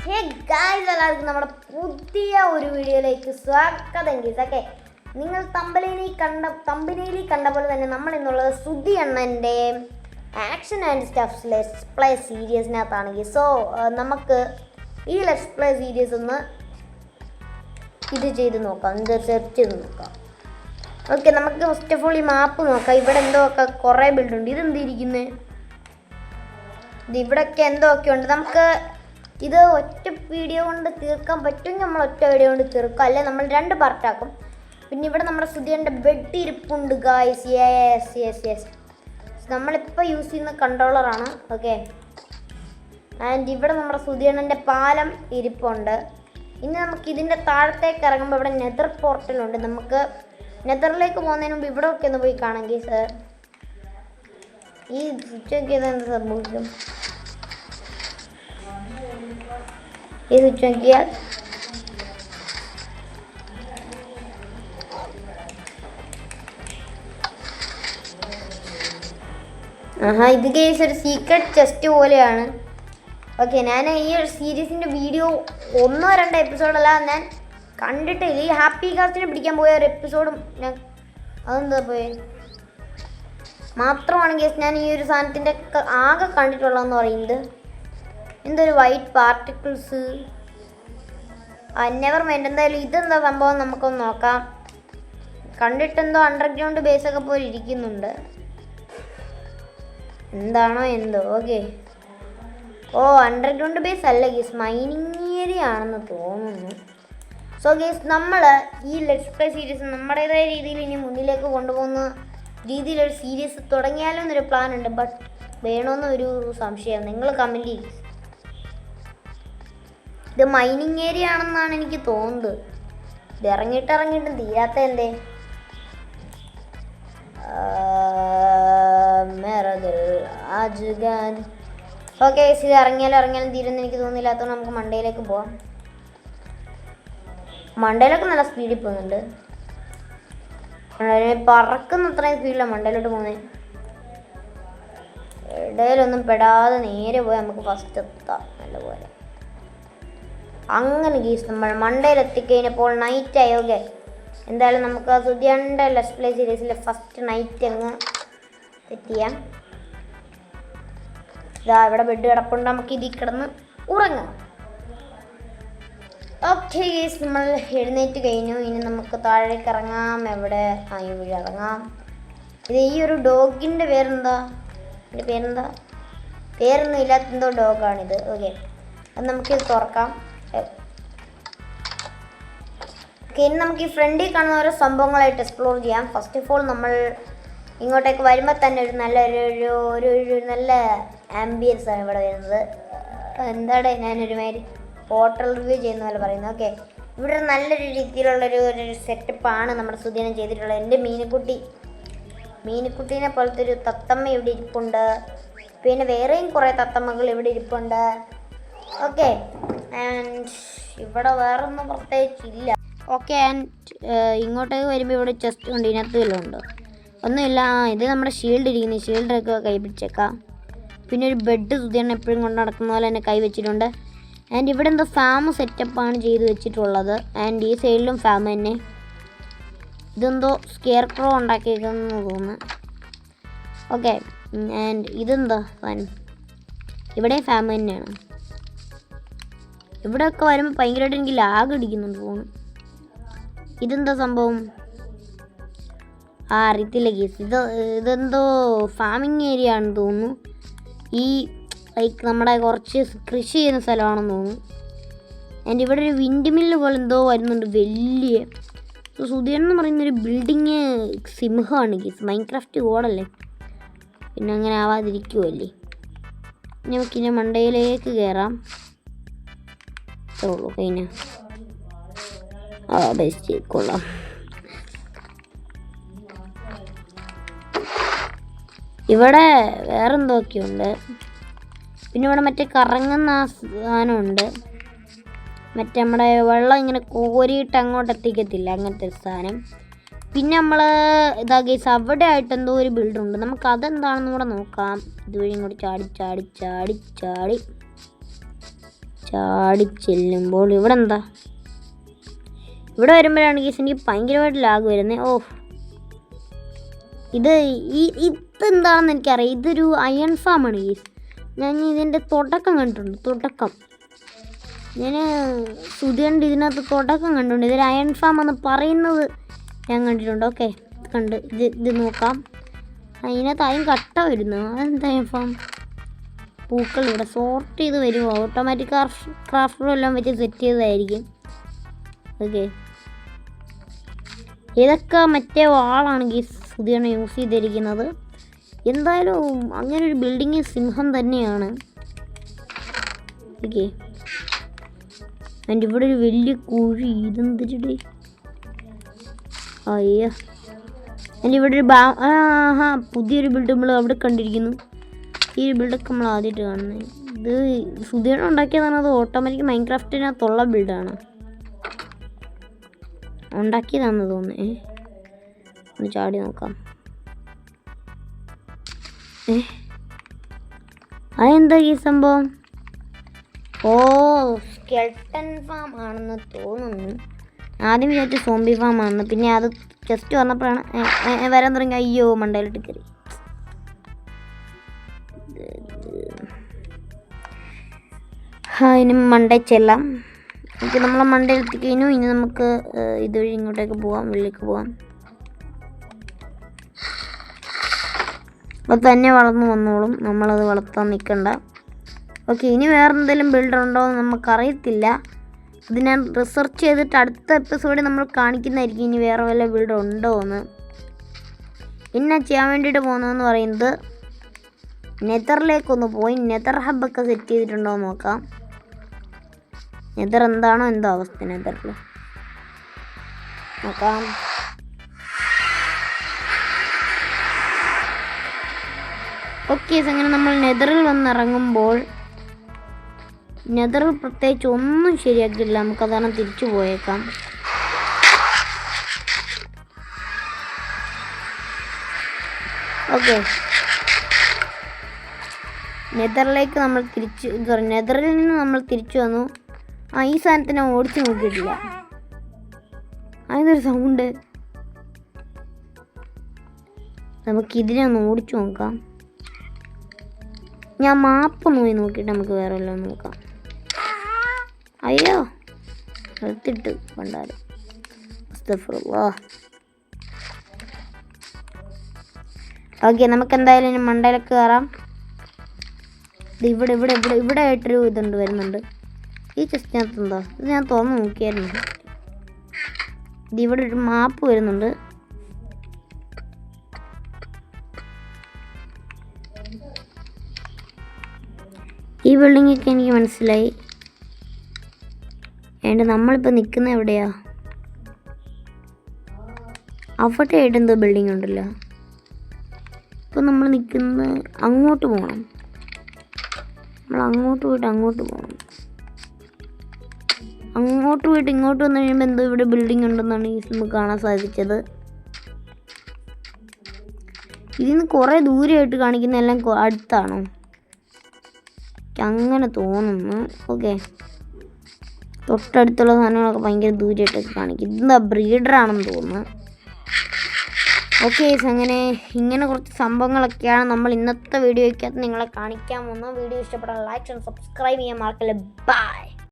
Hey guys, എല്ലാവർക്കും നമ്മുടെ പുതിയ ഒരു വീഡിയോയിലേക്ക് സ്വാഗതം ഗൈസ്. ഓക്കെ, നിങ്ങൾ തമ്പനയിൽ കണ്ട പോലെ തന്നെ നമ്മൾ ഇന്നുള്ളത് സുധി അണ്ണൻ്റെ action and stuffs let's play സീരീസിനകത്താണ് ഗൈസ്. സോ നമുക്ക് ഈ ലെറ്റ്സ് പ്ലേ സീരീസ് ഒന്ന് ഇത് ചെയ്ത് നോക്കാം, സെർച്ച് ചെയ്ത് നോക്കാം. ഓക്കെ, നമുക്ക് ഫസ്റ്റ് ഓഫ് ഓൾ ഈ മാപ്പ് നോക്കാം. ഇവിടെ എന്തോ ഒക്കെ കുറേ ബിൽഡുണ്ട്. ഇതെന്തിരിക്കുന്നത്? ഇവിടെയൊക്കെ എന്തോ ഒക്കെ ഉണ്ട്. നമുക്ക് ഇത് ഒറ്റ വീഡിയോ കൊണ്ട് തീർക്കാൻ പറ്റുമെങ്കിൽ നമ്മൾ ഒറ്റ വീഡിയോ കൊണ്ട് തീർക്കാം, അല്ലെ നമ്മൾ 2 പാർട്ടാക്കും. പിന്നെ ഇവിടെ നമ്മുടെ സുധിയൻ്റെ ബെഡ് ഇരിപ്പുണ്ട് ഗായ്സ്. യെസ് നമ്മളിപ്പോൾ യൂസ് ചെയ്യുന്ന കൺട്രോളറാണ്. ഓക്കെ, ആൻഡ് ഇവിടെ നമ്മുടെ സുധിയണ്ണൻ്റെ പാലം ഇരിപ്പുണ്ട്. ഇനി നമുക്ക് ഇതിൻ്റെ താഴത്തേക്ക് ഇറങ്ങുമ്പോൾ ഇവിടെ നെതർ പോർട്ടലുണ്ട്. നമുക്ക് നെതറിലേക്ക് പോകുന്നതിന് മുമ്പ് ഇവിടെ ഒക്കെ ഒന്ന് പോയി കാണാം ഗൈസ്. ഈ സ്വിച്ച് ഒക്കെ ചെയ്താൽ എന്ത് സംഭവിക്കും? ഈ സ്വിച്ച് നോക്കിയാൽ ഇത് കേസ് ഒരു സീക്രട്ട് ചെസ്റ്റ് പോലെയാണ്. ഓക്കെ, ഞാൻ ഈ ഒരു സീരീസിൻ്റെ വീഡിയോ 1-2 എപ്പിസോഡല്ല ഞാൻ കണ്ടിട്ടില്ല. ഈ ഹാപ്പി കാസ്റ്റിനെ പിടിക്കാൻ പോയ ഒരു എപ്പിസോഡും ഞാൻ അതെന്താ പോയി മാത്രമാണ് കേസ് ഞാൻ ഈ ഒരു സാധനത്തിൻ്റെ ആകെ കണ്ടിട്ടുള്ളതെന്ന് പറയുന്നത്. എന്തൊരു വൈറ്റ് പാർട്ടിക്കിൾസ്. Never mind. എന്തായാലും ഇതെന്താ സംഭവം നമുക്കൊന്ന് നോക്കാം. കണ്ടിട്ടെന്തോ അണ്ടർഗ്രൗണ്ട് ബേസൊക്കെ പോലെ ഇരിക്കുന്നുണ്ട്. എന്താണോ എന്തോ. ഓക്കെ, അണ്ടർഗ്രൗണ്ട് ബേസ് അല്ല ഗീസ്, മൈനിങ് ഏരിയ ആണെന്ന് തോന്നുന്നു. സോ ഗീസ്, നമ്മൾ ഈ ലെറ്റ്സ് പ്ലേ സീരീസ് നമ്മുടേതായ രീതിയിൽ ഇനി മുന്നിലേക്ക് കൊണ്ടുപോകുന്ന രീതിയിലൊരു സീരീസ് തുടങ്ങിയാലോ എന്നൊരു പ്ലാൻ ഉണ്ട്. ബട്ട് വേണമെന്നൊരു സംശയം. നിങ്ങൾ കമൻറ്റ് ചെയ്യും. ഇത് മൈനിങ് ഏരിയ ആണെന്നാണ് എനിക്ക് തോന്നുന്നത്. ഇത് ഇറങ്ങിയിട്ടും തീരാത്ത എന്തേ? ഓക്കെ, ഇത് ഇറങ്ങിയാലും തീരുമെന്ന് എനിക്ക് തോന്നുന്നില്ലാത്തതുകൊണ്ട് നമുക്ക് മണ്ടയിലേക്ക് പോവാം. മണ്ടയിലൊക്കെ നല്ല സ്പീഡിൽ പോകുന്നുണ്ട്. പറക്കുന്ന അത്രയും സ്പീഡിലാണ് മണ്ടയിലോട്ട് പോകുന്നത്. ഇടയിലൊന്നും പെടാതെ നേരെ പോയി നമുക്ക് ഫസ്റ്റ് എത്താം നല്ലപോലെ. അങ്ങനെ ഗീസ് നമ്മൾ മണ്ടയിൽ എത്തിക്കഴിഞ്ഞപ്പോൾ നൈറ്റ് ആയി. ഓക്കെ, എന്തായാലും നമുക്ക് സുധിയൻ്റെ ലെറ്റ്സ് പ്ലേ സീരീസിലെ ഫസ്റ്റ് നൈറ്റ് അങ്ങ് സെറ്റ് ചെയ്യാം. ഇതാ ഇവിടെ ബെഡ് കിടപ്പുണ്ട്, നമുക്ക് ഇതിൽ കിടന്ന് ഉറങ്ങാം. ഓക്കെ ഗീസ്, നമ്മൾ എഴുന്നേറ്റ് കഴിഞ്ഞു. ഇനി നമുക്ക് താഴേക്ക് ഇറങ്ങാം. എവിടെ? ഇവിടെ ഇറങ്ങാം. ഇത് ഈ ഒരു ഡോഗിൻ്റെ പേരെന്താ? എൻ്റെ പേരൊന്നും ഇല്ലാത്തെന്തോ ഡോഗാണിത്. ഓക്കെ, അത് നമുക്കിത് തുറക്കാം. ഓക്കെ, ഇനി നമുക്ക് ഈ ഫ്രണ്ടിൽ കാണുന്ന ഓരോ സംഭവങ്ങളായിട്ട് എക്സ്പ്ലോർ ചെയ്യാം. ഫസ്റ്റ് ഓഫ് ഓൾ നമ്മൾ ഇങ്ങോട്ടേക്ക് വരുമ്പോൾ തന്നെ ഒരു നല്ല ആംബിയൻസ് ആണ് ഇവിടെ വരുന്നത്. എന്താണ് ഞാനൊരുമാതിരി ഹോട്ടൽ റിവ്യൂ ചെയ്യുന്ന പോലെ പറയുന്നത്. ഓക്കെ, ഇവിടെ നല്ലൊരു രീതിയിലുള്ളൊരു സെറ്റപ്പാണ് നമ്മുടെ സുധിയനം ചെയ്തിട്ടുള്ളത്. എൻ്റെ മീനുക്കുട്ടീനെ പോലത്തെ ഒരു തത്തമ്മ ഇവിടെ ഇരിപ്പുണ്ട്. പിന്നെ വേറെയും കുറേ തത്തമ്മകൾ ഇവിടെ ഇരിപ്പുണ്ട്. ഓക്കെ, ആൻഡ് ഇവിടെ വേറൊന്നും പ്രത്യേകിച്ചില്ല. ഓക്കെ, ആൻഡ് ഇങ്ങോട്ടേക്ക് വരുമ്പോൾ ഇവിടെ ചെസ്റ്റ് ഉണ്ട്. ഇതിനകത്ത് വല്ലതും ഉണ്ടോ? ഒന്നുമില്ല. ഇത് നമ്മുടെ ഷീൽഡ് ഇരിക്കുന്നു. ഷീൽഡൊക്കെ കൈ പിടിച്ചേക്കാം. പിന്നെ ഒരു ബെഡ് സുധിയണ്ണൻ എപ്പോഴും കൊണ്ട് നടക്കുന്ന പോലെ തന്നെ കൈ വെച്ചിട്ടുണ്ട്. ആൻഡ് ഇവിടെ എന്തോ ഫാം സെറ്റപ്പാണ് ചെയ്ത് വെച്ചിട്ടുള്ളത്. ആൻഡ് ഈ സൈഡിലും ഫാം തന്നെ. ഇതെന്തോ സ്കെയർ ക്രോ ഉണ്ടാക്കിയേക്കെന്ന് തോന്നുന്നു. ഓക്കെ, ആൻഡ് ഇതെന്താ ഫാൻ? ഇവിടെ ഫാം തന്നെയാണ്. ഇവിടെയൊക്കെ വരുമ്പോൾ ഭയങ്കരമായിട്ട് എനിക്ക് ലാഗ് അടിക്കുന്നുണ്ട് ഫോണ്. ഇതെന്താ സംഭവം? അറിയത്തില്ല ഗീസ്. ഇതെന്തോ ഫാമിങ് ഏരിയ ആണെന്ന് തോന്നുന്നു. ഈ ലൈക്ക് നമ്മുടെ കുറച്ച് കൃഷി ചെയ്യുന്ന സ്ഥലമാണെന്ന് തോന്നുന്നു. ആൻഡ് ഇവിടെ ഒരു വിൻഡ് മില്ല് പോലെ എന്തോ വരുന്നുണ്ട് വലിയ. സുധിയൻ എന്ന് പറയുന്നൊരു ബിൽഡിങ് സിംഹമാണ് ഗീസ്. മൈൻക്രാഫ്റ്റ് കോഡല്ലേ, പിന്നെ അങ്ങനെ ആവാതിരിക്കുമല്ലേ. നമുക്കിനി മണ്ടയിലേക്ക് കയറാം. ഉള്ളൂ കഴിഞ്ഞ ബെസ്റ്റ് കൊള്ളാം. ഇവിടെ വേറെന്തൊക്കെയുണ്ട്. പിന്നെ ഇവിടെ മറ്റേ കറങ്ങുന്ന സാധനമുണ്ട്. മറ്റേ നമ്മുടെ വെള്ളം ഇങ്ങനെ കോരിയിട്ട് അങ്ങോട്ട് എത്തിക്കത്തില്ല, അങ്ങനത്തെ ഒരു സാധനം. പിന്നെ നമ്മൾ ഇതാ ഗൈസ് അവിടെ ആയിട്ട് എന്തോ ഒരു ബിൽഡറുണ്ട്. നമുക്ക് അതെന്താണെന്ന് കൂടെ നോക്കാം. ഇതുവഴി ഇങ്ങോട്ട് ചാടി ചാടി ചെല്ലുമ്പോൾ ഇവിടെ എന്താ? ഇവിടെ വരുമ്പോഴാണ് ഗീസ് എനിക്ക് ഭയങ്കരമായിട്ട് ലാഗ് വരുന്നത്. ഓ, ഇതെന്താണെന്ന് എനിക്കറിയാം. ഇതൊരു അയൺ ഫാമാണ് ഗീസ്. ഞാൻ ഇതിൻ്റെ തുടക്കം കണ്ടിട്ടുണ്ട്. തുടക്കം ഞാൻ സുധിയുണ്ട് ഇതിനകത്ത് തുടക്കം കണ്ടിട്ടുണ്ട്. ഇതൊരു അയൺ ഫാം എന്ന് പറയുന്നത് ഞാൻ കണ്ടിട്ടുണ്ട്. ഓക്കെ, കണ്ട് ഇത് നോക്കാം. അതിനകത്ത് അയൺ കട്ട വരുന്നു. അതെന്താ അയൺ ഫാം? പൂക്കൾ ഇവിടെ സോർട്ട് ചെയ്ത് വരുമോ? ഓട്ടോമാറ്റിക് ക്രാഫ്റ്ററും എല്ലാം വെച്ച് സെറ്റ് ചെയ്തതായിരിക്കും. ഓക്കെ, ഇതൊക്കെ മറ്റേ വാളാണ് ഗീസ് സുധിയാണ് യൂസ് ചെയ്തിരിക്കുന്നത്. എന്തായാലും അങ്ങനെ ഒരു ബിൽഡിങ് സിംഹം തന്നെയാണ്. ഓക്കെ, ആൻഡ് ഇവിടെ ഒരു വലിയ കുഴി. ഇതെന്തിട്ട്? അയ്യോ, ആൻഡ് ഇവിടെ ഒരു പുതിയൊരു ബിൽഡ് നമ്മൾ അവിടെ കണ്ടിരിക്കുന്നു. ഈ ഒരു ബിൽഡൊക്കെ നമ്മൾ ആദ്യമായിട്ട് കാണുന്നത്. ഇത് സുധിയാണ് ഉണ്ടാക്കിയതാണ്. അത് ഓട്ടോമാറ്റിക് മൈൻക്രാഫ്റ്റിനകത്തുള്ള ബിൽഡാണ്. ഉണ്ടാക്കിയതാണെന്ന് തോന്നുന്നു. ഒന്ന് ചാടി നോക്കാം. അതെന്താ ഈ സംഭവം? ഓ, സ്കെൽട്ടൺ ഫാം ആണെന്ന് തോന്നുന്നു. ആദ്യം വിചാരിച്ച സോംബി ഫാം ആണെന്ന്. പിന്നെ അത് ജസ്റ്റ് വന്നപ്പോഴാണ് വരാൻ തുടങ്ങി. അയ്യോ, മണ്ടയിലിട്ട് കയറി. ഇനി മണ്ടയിൽ ചെല്ലാം. ഓക്കെ, നമ്മളെ മണ്ടയിൽ എത്തിക്കഴിഞ്ഞു. ഇനി നമുക്ക് ഇതുവഴി ഇങ്ങോട്ടേക്ക് പോവാം, ഉള്ളിലേക്ക് പോവാം. അപ്പോൾ തന്നെ വളർന്നു വന്നോളും, നമ്മളത് വളർത്താൻ നിൽക്കണ്ട. ഓക്കെ, ഇനി വേറെ എന്തെങ്കിലും ബിൽഡർ ഉണ്ടോ എന്ന് നമുക്കറിയത്തില്ല. അത് ഞാൻ റിസർച്ച് ചെയ്തിട്ട് അടുത്ത എപ്പിസോഡിൽ നമ്മൾ കാണിക്കുന്നതായിരിക്കും ഇനി വേറെ വല്ല ബിൽഡർ ഉണ്ടോ എന്ന്. പിന്നെ ചെയ്യാൻ വേണ്ടിയിട്ട് പോകുന്നതെന്ന് പറയുന്നത് നെതറിലേക്കൊന്ന് പോയി നെതർ ഹബ്ബൊക്കെ സെറ്റ് ചെയ്തിട്ടുണ്ടോ എന്ന് നോക്കാം. നെതർ എന്താണോ എന്തോ അവസ്ഥ നെതറിൽ നോക്കാം. ഓക്കെ, അങ്ങനെ നമ്മൾ നെതറിൽ വന്നിറങ്ങുമ്പോൾ നെതറിൽ പ്രത്യേകിച്ച് ഒന്നും ശരിയാക്കില്ല. നമുക്കതാണ് തിരിച്ചു പോയേക്കാം. ഓക്കെ, നെതറിലേക്ക് നമ്മൾ നെതറിൽ നിന്ന് നമ്മൾ തിരിച്ചു വന്നു. ഈ സാധനത്തിനെ ഓടിച്ചു നോക്കിയിട്ടില്ല. അതിനൊരു സൗണ്ട്. നമുക്കിതിനെ ഒന്ന് ഓടിച്ചു നോക്കാം. ഞാൻ മാപ്പ് നോക്കിയിട്ട് നമുക്ക് വേറെ വല്ലതും നോക്കാം. അയ്യോ, എടുത്തിട്ട് കൊണ്ടാലും. ഓക്കെ, നമുക്ക് എന്തായാലും ഇനി മണ്ടയിലേക്ക് കയറാം. ഇവിടെ ഇവിടെ ഇവിടെ ഇവിടെ ആയിട്ടൊരു ഇതുണ്ട് വരുന്നുണ്ട്. ഈ ചെസ്റ്റിനകത്ത് എന്താ? ഇത് ഞാൻ തുറന്ന് നോക്കിയായിരുന്നു. ഇവിടെ ഒരു മാപ്പ് വരുന്നുണ്ട്. ഈ ബിൽഡിങ്ങൊക്കെ എനിക്ക് മനസ്സിലായി. ഏണ്ട നമ്മളിപ്പോൾ നിൽക്കുന്ന എവിടെയാ? അവിടെ ആയിട്ട് എന്തോ ബിൽഡിംഗ് ഉണ്ടല്ലോ. ഇപ്പം നമ്മൾ നിൽക്കുന്നത് അങ്ങോട്ട് പോകണം. നമ്മൾ അങ്ങോട്ട് പോയിട്ട് അങ്ങോട്ട് പോകണം. അങ്ങോട്ട് പോയിട്ട് ഇങ്ങോട്ട് വന്നു കഴിയുമ്പോൾ എന്തോ ഇവിടെ ബിൽഡിംഗ് ഉണ്ടെന്നാണ് ഈ നമുക്ക് കാണാൻ സാധിച്ചത്. ഇതിന് കുറേ ദൂരമായിട്ട് കാണിക്കുന്നതെല്ലാം അടുത്താണോ? അങ്ങനെ തോന്നുന്നു. ഓക്കെ, തൊട്ടടുത്തുള്ള സാധനങ്ങളൊക്കെ ഭയങ്കര ദൂരമായിട്ടൊക്കെ കാണിക്കും. ഇതെന്താ ബ്രീഡറാണെന്ന് തോന്നുന്നു. ഓക്കെ, അങ്ങനെ ഇങ്ങനെ കുറച്ച് സംഭവങ്ങളൊക്കെയാണ് നമ്മൾ ഇന്നത്തെ വീഡിയോയ്ക്കകത്ത് നിങ്ങളെ കാണിക്കാൻ പോകുന്നത്. വീഡിയോ ഇഷ്ടപ്പെട്ടാൽ ലൈക്ക് ആൻഡ് സബ്സ്ക്രൈബ് ചെയ്യാൻ മറക്കല്ലേ. ബൈ.